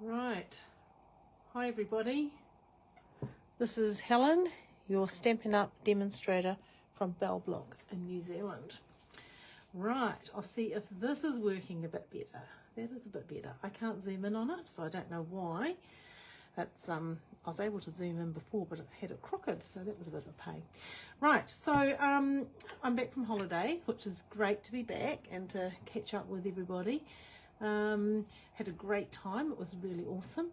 Right, hi everybody, this is Helen, your Stampin' Up demonstrator from Bell Block in New Zealand. Right, I'll see if this is working a bit better. That is a bit better. I can't zoom in on it, so I don't know why. It's I was able to zoom in before, but it had it crooked, so that was a bit of a pain. Right, so I'm back from holiday, which is great to be back and to catch up with everybody. Had a great time. It was really awesome,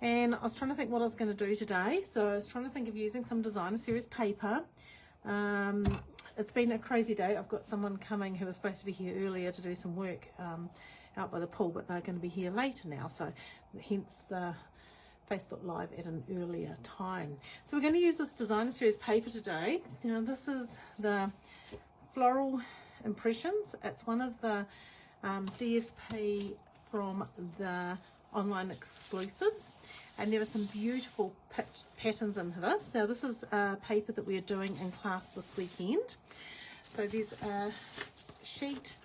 and I was trying to think what I was going to do today, so I was trying to think of using some designer series paper. It's been a crazy day. I've got someone coming who was supposed to be here earlier to do some work out by the pool, but they're going to be here later now, so hence the Facebook Live at an earlier time. So we're going to use this designer series paper today. Now this is the Floral Impressions. It's one of the DSP from the online exclusives, and there are some beautiful patterns in this. Now this is a paper that we are doing in class this weekend. So there's a sheet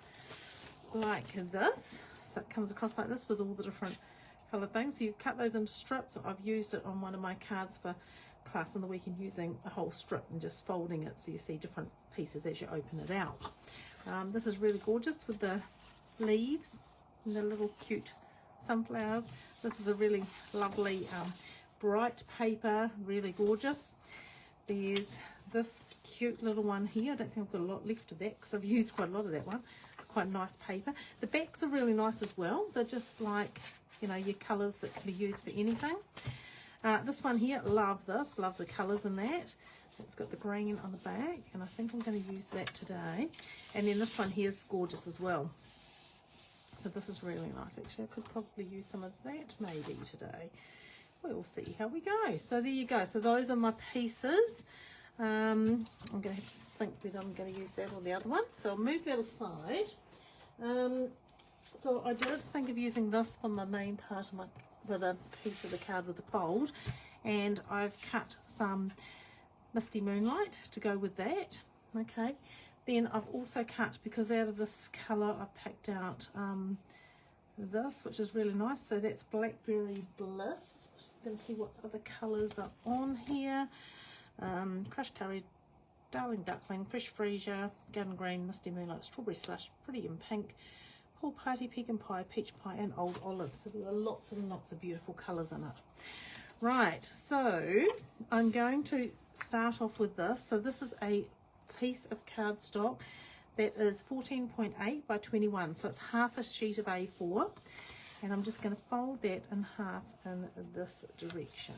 like this, so it comes across like this with all the different coloured things. So you cut those into strips. I've used it on one of my cards for class on the weekend, using a whole strip and just folding it so you see different pieces as you open it out. This is really gorgeous with the leaves and the little cute sunflowers. This is a really lovely bright paper, really gorgeous. There's this cute little one here. I don't think I've got a lot left of that because I've used quite a lot of that one. It's quite a nice paper. The backs are really nice as well. They're just like, you know, your colours that can be used for anything. This one here, love this, love the colours in that. It's got the green on the back, and I think I'm going to use that today. And then this one here is gorgeous as well. So this is really nice. Actually, I could probably use some of that maybe today. We'll see how we go. So there you go. So those are my pieces. I'm going to have to think whether I'm going to use that or the other one. So I'll move that aside. So I did think of using this for my main part of my, with a piece of the card with the fold, and I've cut some Misty Moonlight to go with that. Okay, then I've also cut, because out of this colour I picked out this, which is really nice. So that's Blackberry Bliss. Just going to see what other colours are on here. Crushed Curry, Darling Duckling, Fresh Freesia, Garden Green, Misty Moonlight, Strawberry Slush, Pretty in Pink, Pool Party, Pecan Pie, Peach Pie, and Old Olive. So there are lots and lots of beautiful colours in it. Right, so I'm going to start off with this. So this is a piece of cardstock that is 14.8 by 21. So it's half a sheet of A4. And I'm just going to fold that in half in this direction.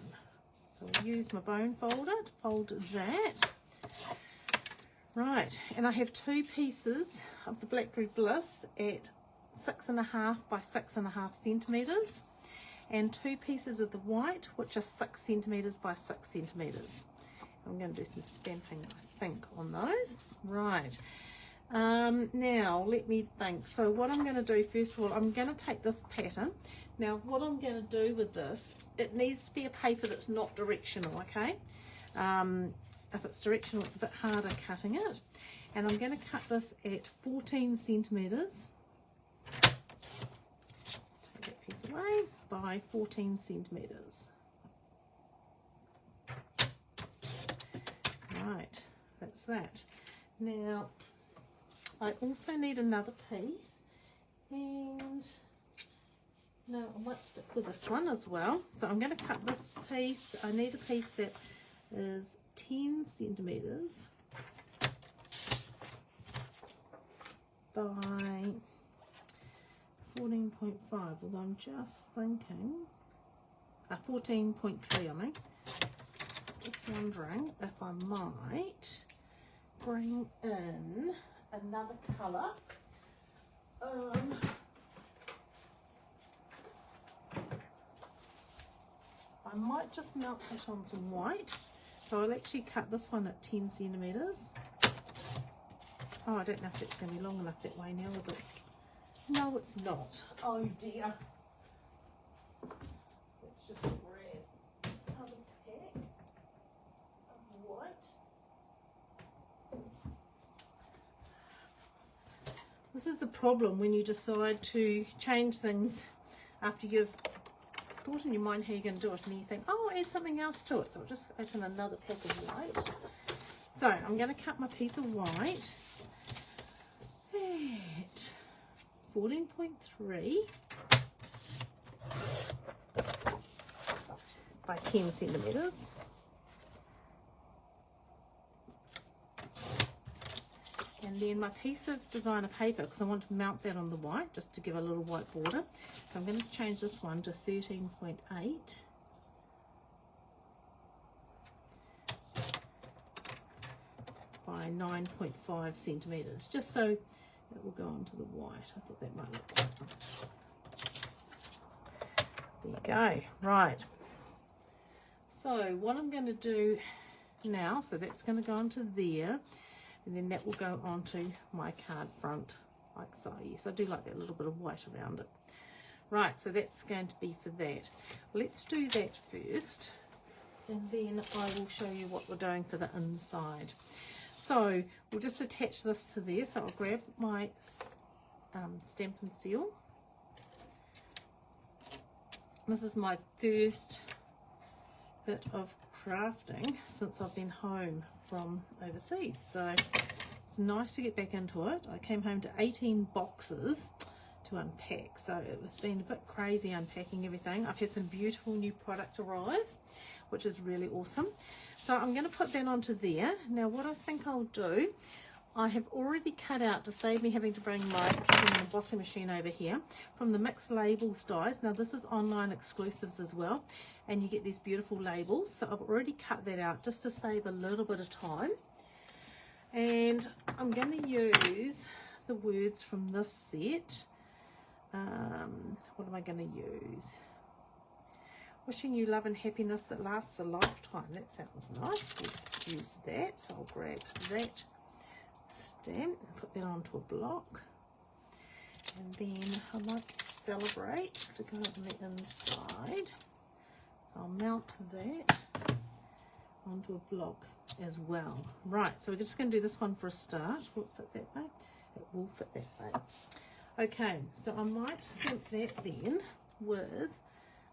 So I'll use my bone folder to fold that. Right, and I have two pieces of the Blackberry Bliss at 6.5 by 6.5 centimeters, and two pieces of the white, which are 6 centimeters by 6 centimeters. I'm going to do some stamping, I think, on those. Right. Now let me think. So what I'm going to do, first of all, I'm going to take this pattern. Now what I'm going to do with this, it needs to be a paper that's not directional, okay? If it's directional, it's a bit harder cutting it. And I'm going to cut this at 14 centimeters. Take that piece away, by 14 centimeters. Right, that's that. Now I also need another piece, and now I might stick with this one as well. So I'm going to cut this piece. I need a piece that is 10 centimeters by 14.5, although I'm just thinking 14.3, I mean. Just wondering if I might bring in another colour. I might just melt it on some white. So I'll actually cut this one at 10 centimeters. Oh, I don't know if it's going to be long enough that way now, is it? No, it's not. Oh dear. It's just a red other pack of white. This is the problem when you decide to change things after you've thought in your mind how you're going to do it, and then you think, oh, I'll add something else to it. So I'll just open another pack of white. So I'm going to cut my piece of white at 14.3 by 10 centimeters. And then my piece of designer paper, because I want to mount that on the white, just to give a little white border. So I'm going to change this one to 13.8 by 9.5 centimeters, just so it will go onto the white. I thought that might look quite nice. There you go. Right. So what I'm going to do now, so that's going to go onto there. And then that will go onto my card front like so. Yes, I do like that little bit of white around it. Right, so that's going to be for that. Let's do that first, and then I will show you what we're doing for the inside. So we'll just attach this to there. So I'll grab my Stampin' Seal. This is my first bit of crafting since I've been home from overseas, so it's nice to get back into it. I came home to 18 boxes to unpack, so it was been a bit crazy unpacking everything. I've had some beautiful new product arrive, which is really awesome. So I'm going to put that onto there. Now what I think I'll do, I have already cut out, to save me having to bring my cutting and embossing machine over here, from the Mixed Labels dies. Now this is online exclusives as well, and you get these beautiful labels. So I've already cut that out just to save a little bit of time. And I'm going to use the words from this set. What am I going to use? Wishing you love and happiness that lasts a lifetime. That sounds nice. Let's use that. So I'll grab that stamp and put that onto a block. And then I might celebrate to go on the inside. So I'll mount that onto a block as well. Right, so we're just going to do this one for a start. Will it fit that way? It will fit that way. Okay, so I might stamp that then with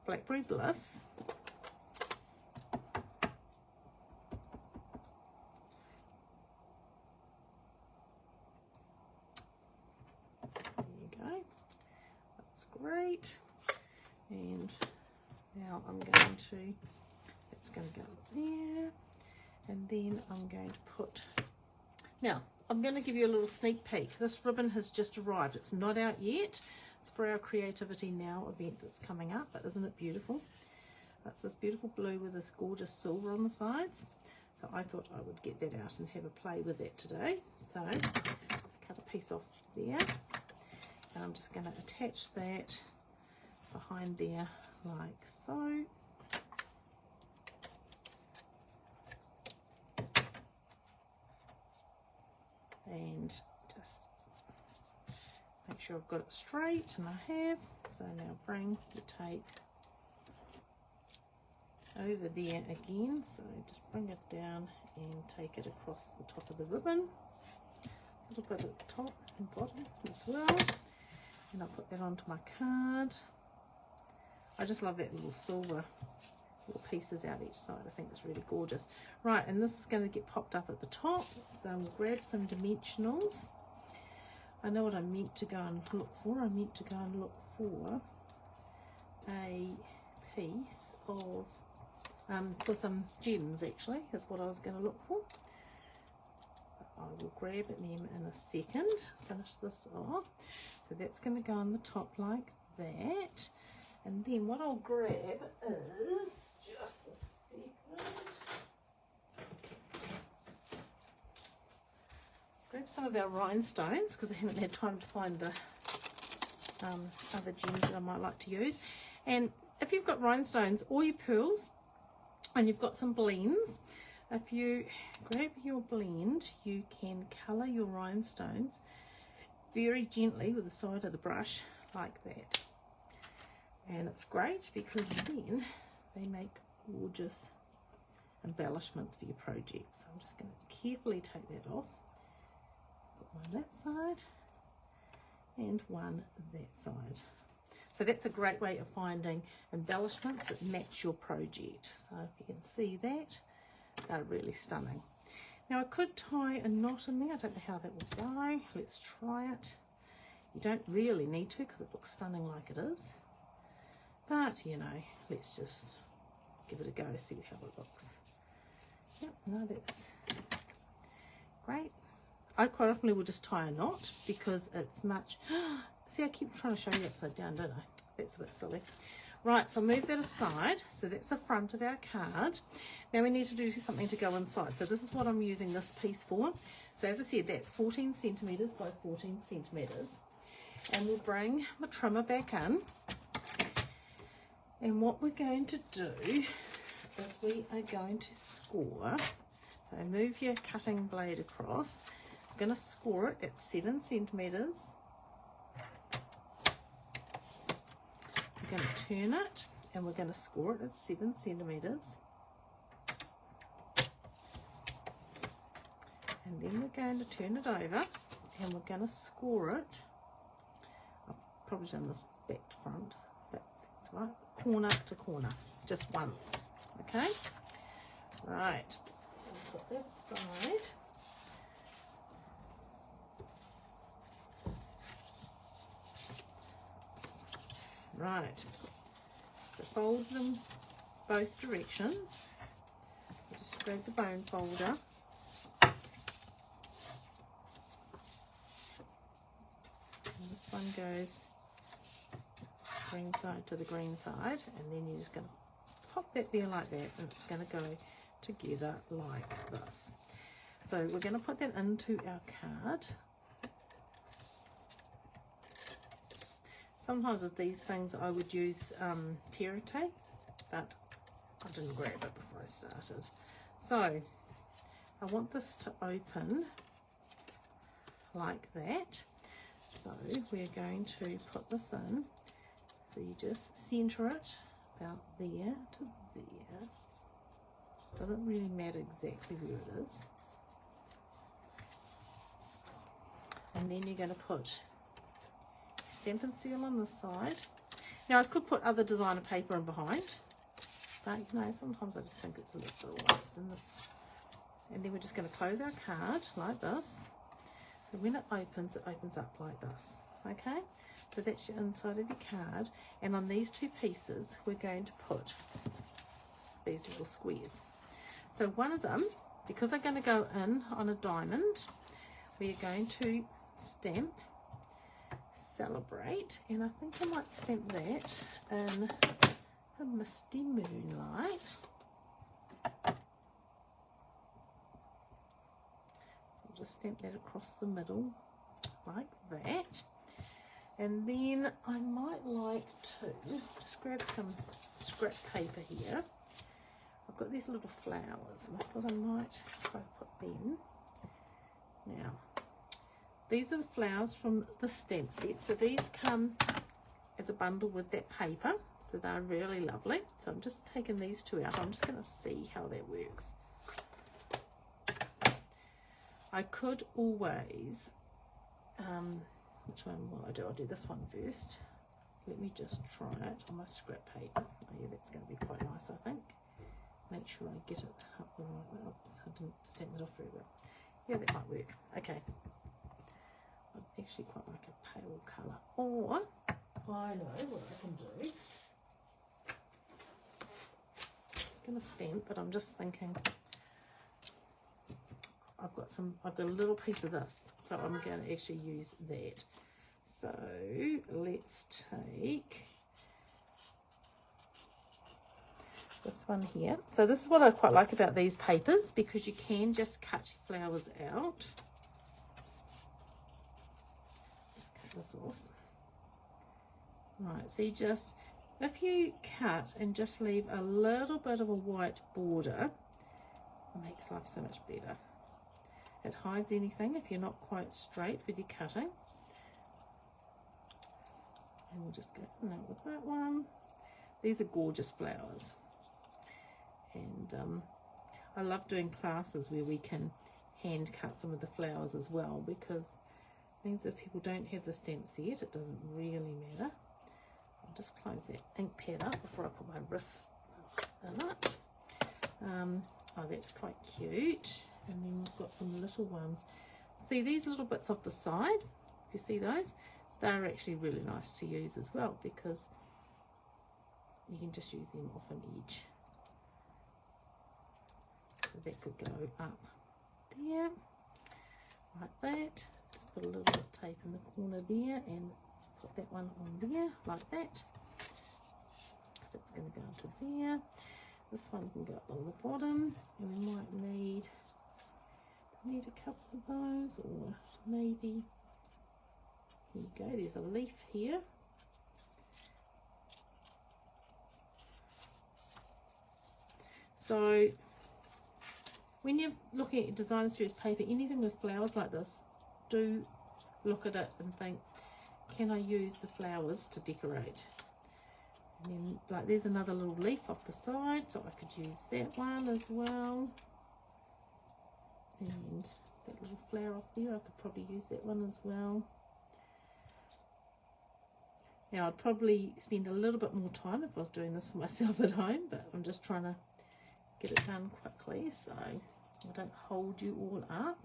Blackberry Bliss. There you go. That's great. And now I'm going to, it's going to go there, and then I'm going to put, now I'm going to give you a little sneak peek. This ribbon has just arrived. It's not out yet. It's for our Creativity Now event that's coming up, but isn't it beautiful? That's this beautiful blue with this gorgeous silver on the sides. So I thought I would get that out and have a play with that today. So just cut a piece off there, and I'm just going to attach that behind there like so. And just make sure I've got it straight, and I have. So now bring the tape over there again. So just bring it down and take it across the top of the ribbon. A little bit at the top and bottom as well. And I'll put that onto my card. I just love that little silver little pieces out each side. I think it's really gorgeous. Right, and this is going to get popped up at the top. So we'll grab some dimensionals. I know what I meant to go and look for. I meant to go and look for a piece of, for some gems actually, is what I was going to look for. I will grab them in a second, finish this off. So that's going to go on the top like that. And then what I'll grab is, just a second, grab some of our rhinestones, because I haven't had time to find the other gems that I might like to use. And if you've got rhinestones or your pearls and you've got some blends, if you grab your blend, you can colour your rhinestones very gently with the side of the brush like that. And it's great because then they make gorgeous embellishments for your project. So I'm just going to carefully take that off. Put one that side and one that side. So that's a great way of finding embellishments that match your project. So if you can see that, they're really stunning. Now I could tie a knot in there. I don't know how that will go. Let's try it. You don't really need to because it looks stunning like it is. But, you know, let's just give it a go, see how it looks. Yep, no, that's great. I quite often will just tie a knot because it's much... See, I keep trying to show you upside down, don't I? That's a bit silly. Right, so I'll move that aside. So that's the front of our card. Now we need to do something to go inside. So this is what I'm using this piece for. So as I said, that's 14 centimetres by 14 centimetres. And we'll bring my trimmer back in. And what we're going to do is we are going to score. So move your cutting blade across. I'm going to score it at 7 centimetres. We're going to turn it and we're going to score it at 7 centimetres. And then we're going to turn it over and we're going to score it. I've probably done this back to front, but that's right. Corner to corner, just once. Okay? Right. So put that aside. Right, so fold them both directions. Just grab the bone folder. And this one goes green side to the green side, and then you're just going to pop that there like that, and it's going to go together like this. So we're going to put that into our card. Sometimes with these things I would use terra tape, but I didn't grab it before I started. So I want this to open like that. So we're going to put this in. So you just centre it about there to there. Doesn't really matter exactly where it is. And then you're going to put Stampin' Seal on this side. Now I could put other designer paper in behind, but you know, sometimes I just think it's a little waste, and then we're just going to close our card like this. So when it opens up like this. Okay, so that's your inside of your card, and on these two pieces we're going to put these little squares. So one of them, because I'm going to go in on a diamond, we're going to stamp Celebrate, and I think I might stamp that in the Misty Moonlight. So I'll just stamp that across the middle like that, and then I might like to just grab some scrap paper here. I've got these little flowers and I thought I might try to put them. Now these are the flowers from the stamp set. So these come as a bundle with that paper. So they're really lovely. So I'm just taking these two out. I'm just going to see how that works. I could always, which one will I do? I'll do this one first. Let me just try it on my scrap paper. Oh yeah, that's going to be quite nice, I think. Make sure I get it up the right way. Oops, I didn't stamp it off very well. Yeah, that might work. Okay. I'd actually quite like a pale colour. Or, I know what I can do. It's going to stamp, but I'm just thinking, I've got a little piece of this, so I'm going to actually use that. So let's take this one here. So this is what I quite like about these papers, because you can just cut your flowers out. Just cut this off. Right, so you just, if you cut and just leave a little bit of a white border, it makes life so much better. It hides anything if you're not quite straight with your cutting. And we'll just go in with that one. These are gorgeous flowers. And I love doing classes where we can hand cut some of the flowers as well, because it means if people don't have the stamp set, it doesn't really matter. I'll just close that ink pad up before I put my wrist in it. Oh, that's quite cute. And then we've got some little ones. See these little bits off the side? If you see those, they're actually really nice to use as well, because you can just use them off an edge. So that could go up there, like that. Just put a little bit of tape in the corner there and put that one on there, like that. That's going to go into there. This one can go up on the bottom, and we might need a couple of those, or maybe, here you go, there's a leaf here. So when you're looking at design series paper, anything with flowers like this, do look at it and think, can I use the flowers to decorate? And then, like, there's another little leaf off the side, so I could use that one as well. And that little flower off there, I could probably use that one as well. Now, I'd probably spend a little bit more time if I was doing this for myself at home, but I'm just trying to get it done quickly so I don't hold you all up.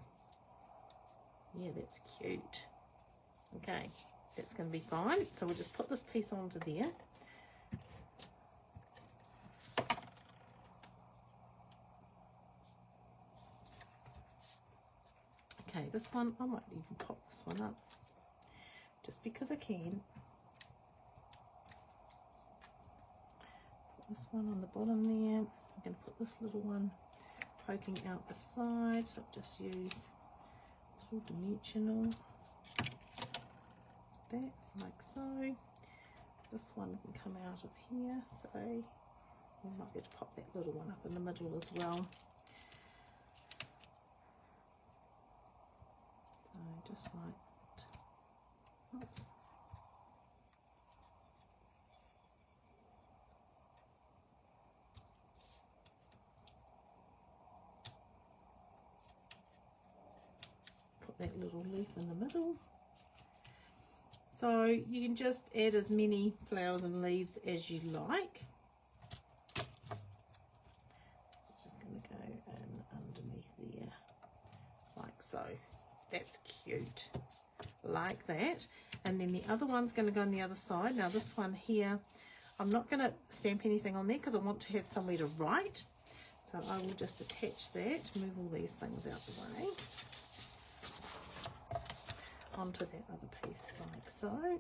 Yeah, that's cute. Okay, that's going to be fine. So we'll just put this piece onto there. Okay, this one, I might even pop this one up just because I can. Put this one on the bottom there. I'm going to put this little one poking out the side, so I'll just use a little dimensional, that, like so. This one can come out of here, so we might be able to pop that little one up in the middle as well. So just like, oops. Put that little leaf in the middle. So you can just add as many flowers and leaves as you like. So it's just going to go in underneath there, like so. That's cute, like that. And then the other one's going to go on the other side. Now this one here, I'm not going to stamp anything on there because I want to have somewhere to write. So I will just attach that, move all these things out the way, onto that other piece, like so.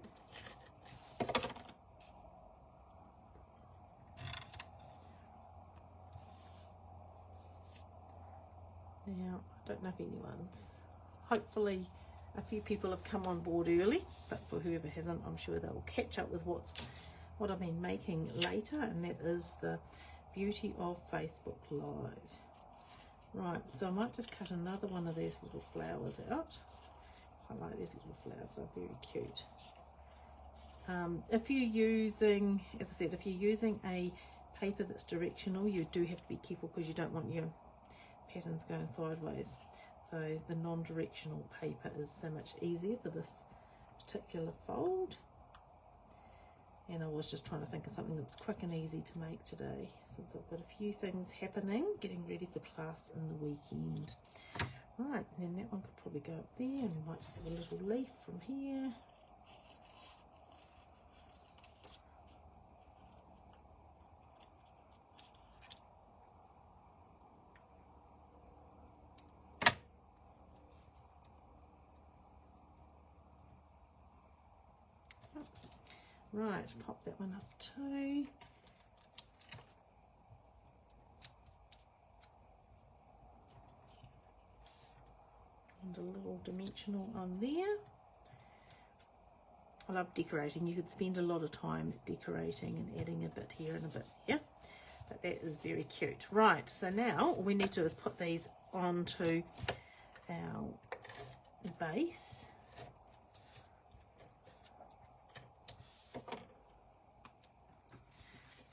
Now, I don't know if anyone's, hopefully a few people have come on board early, but for whoever hasn't, I'm sure they'll catch up with what I've been making later, and that is the beauty of Facebook Live. Right, so I might just cut another one of these little flowers out. I like these little flowers, they're very cute. If you're using, as I said, if you're using a paper that's directional, you do have to be careful because you don't want your patterns going sideways. So the non-directional paper is so much easier for this particular fold. And I was just trying to think of something that's quick and easy to make today, since I've got a few things happening, getting ready for class in the weekend. Right, and then that one could probably go up there, and we might just have a little leaf from here. Right, pop that one up too. And a little dimensional on there. I love decorating. You could spend a lot of time decorating and adding a bit here and a bit here, but that is very cute. Right, so now all we need to do is put these onto our base.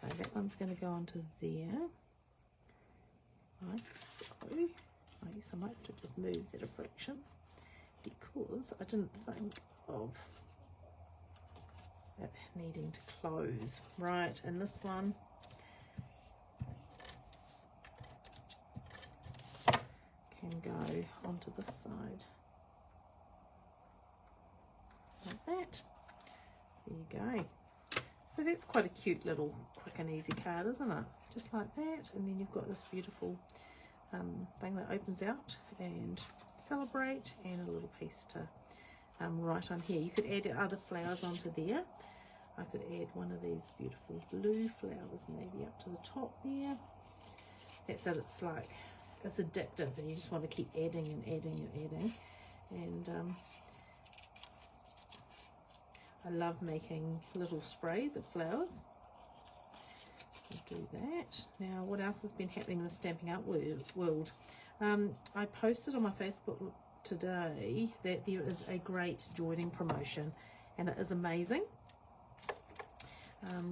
So that one's going to go onto there, like so. I guess I might have to just move that a fraction because I didn't think of it needing to close. Right, and this one can go onto this side like that. There you go. So that's quite a cute little quick and easy card, isn't it? Just like that. And then you've got this beautiful thing that opens out, and celebrate, and a little piece to write on here. You could add other flowers onto there. I could add one of these beautiful blue flowers maybe up to the top there. That's it. It's like, it's addictive, and you just want to keep adding and adding and adding. And I love making little sprays of flowers. I'll do that. Now, what else has been happening in the Stampin' Up world? I posted on my Facebook today that there is a great joining promotion, and it is amazing.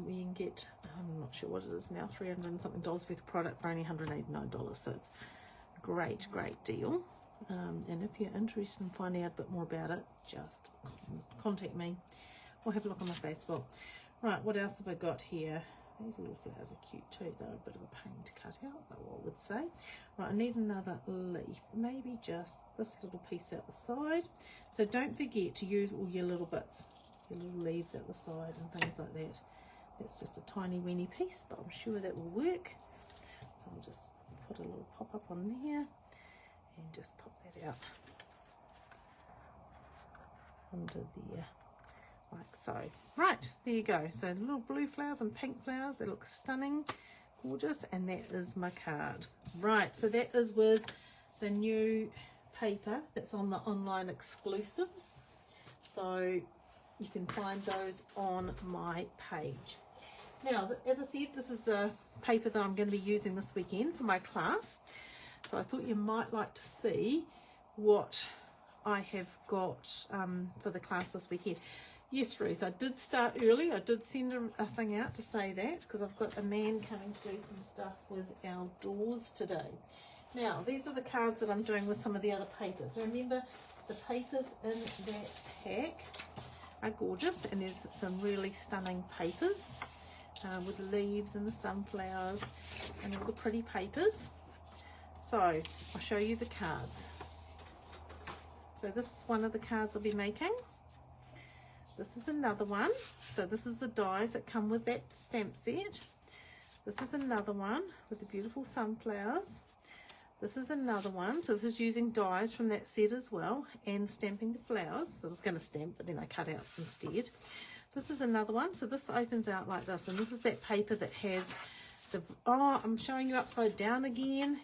We can get, I'm not sure what it is now, $300 and something worth of product for only $189. So it's a great, great deal. And if you're interested in finding out a bit more about it, just contact me or have a look on my Facebook. Right, what else have I got here? These little flowers are cute too. They're a bit of a pain to cut out, though, I would say. Right, I need another leaf. Maybe just this little piece out the side. So don't forget to use all your little bits, your little leaves out the side and things like that. That's just a tiny weeny piece, but I'm sure that will work. So I'll just put a little pop up on there and just pop that out under there, like so. Right, there you go. So little blue flowers and pink flowers, they look stunning, gorgeous, and that is my card. Right, so that is with the new paper that's on the online exclusives. So you can find those on my page. Now, as I said, this is the paper that I'm going to be using this weekend for my class. So I thought you might like to see what I have got for the class this weekend. Yes, Ruth, I did start early. I did send a thing out to say that, because I've got a man coming to do some stuff with our doors today. Now, these are the cards that I'm doing with some of the other papers. Remember, the papers in that pack are gorgeous, and there's some really stunning papers with the leaves and the sunflowers and all the pretty papers. So I'll show you the cards. So this is one of the cards I'll be making. This is another one. So this is the dies that come with that stamp set. This is another one with the beautiful sunflowers. This is another one. So this is using dies from that set as well, and stamping the flowers. So I was going to stamp, but then I cut out instead. This is another one. So this opens out like this, and this is that paper that has the, oh, I'm showing you upside down again.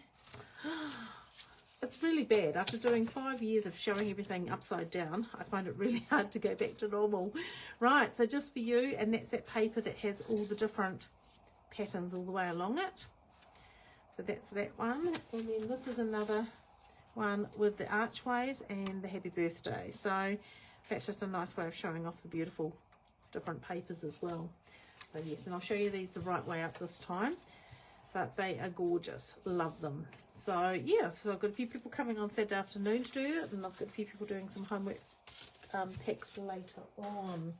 It's really bad. After doing 5 years of showing everything upside down, I find it really hard to go back to normal. Right, so just for you, and that's that paper that has all the different patterns all the way along it. So that's that one. And then this is another one with the archways and the happy birthday. So that's just a nice way of showing off the beautiful different papers as well. So yes, and I'll show you these the right way up this time. But they are gorgeous. Love them. So yeah, so I've got a few people coming on Saturday afternoon to do it, and I've got a few people doing some homework packs later on.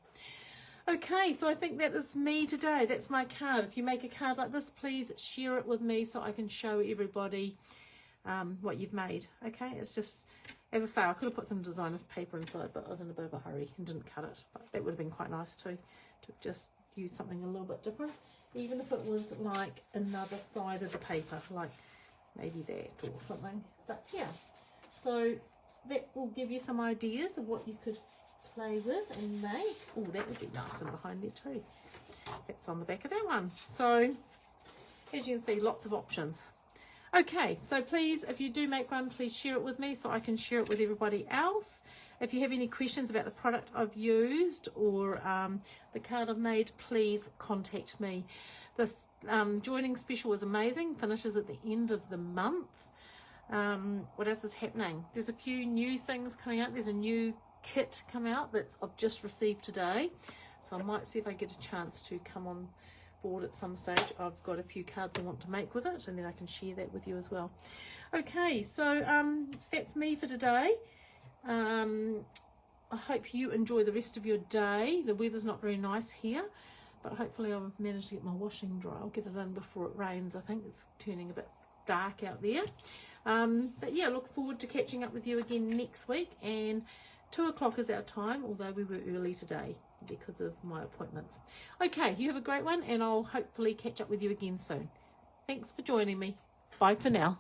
Okay, so I think that is me today. That's my card. If you make a card like this, please share it with me so I can show everybody what you've made. Okay, it's just, as I say, I could have put some designer paper inside, but I was in a bit of a hurry and didn't cut it. But that would have been quite nice too, to just use something a little bit different. Even if it was like another side of the paper, like maybe that or something. But yeah, so that will give you some ideas of what you could play with and make. Oh, that would be nice and behind there too. That's on the back of that one. So as you can see, lots of options. Okay, so please, if you do make one, please share it with me so I can share it with everybody else. If you have any questions about the product I've used or the card I've made, please contact me. This joining special is amazing, finishes at the end of the month. What else is happening? There's a few new things coming out. There's a new kit come out that I've just received today. So I might see if I get a chance to come on board at some stage. I've got a few cards I want to make with it, and then I can share that with you as well. Okay, so that's me for today. I hope you enjoy the rest of your day. The weather's not very nice here, but hopefully I'll manage to get my washing dry. I'll get it in before it rains. I think it's turning a bit dark out there. But yeah, look forward to catching up with you again next week. And 2 o'clock is our time, although we were early today because of my appointments. Okay, you have a great one, and I'll hopefully catch up with you again soon. Thanks for joining me. Bye for now.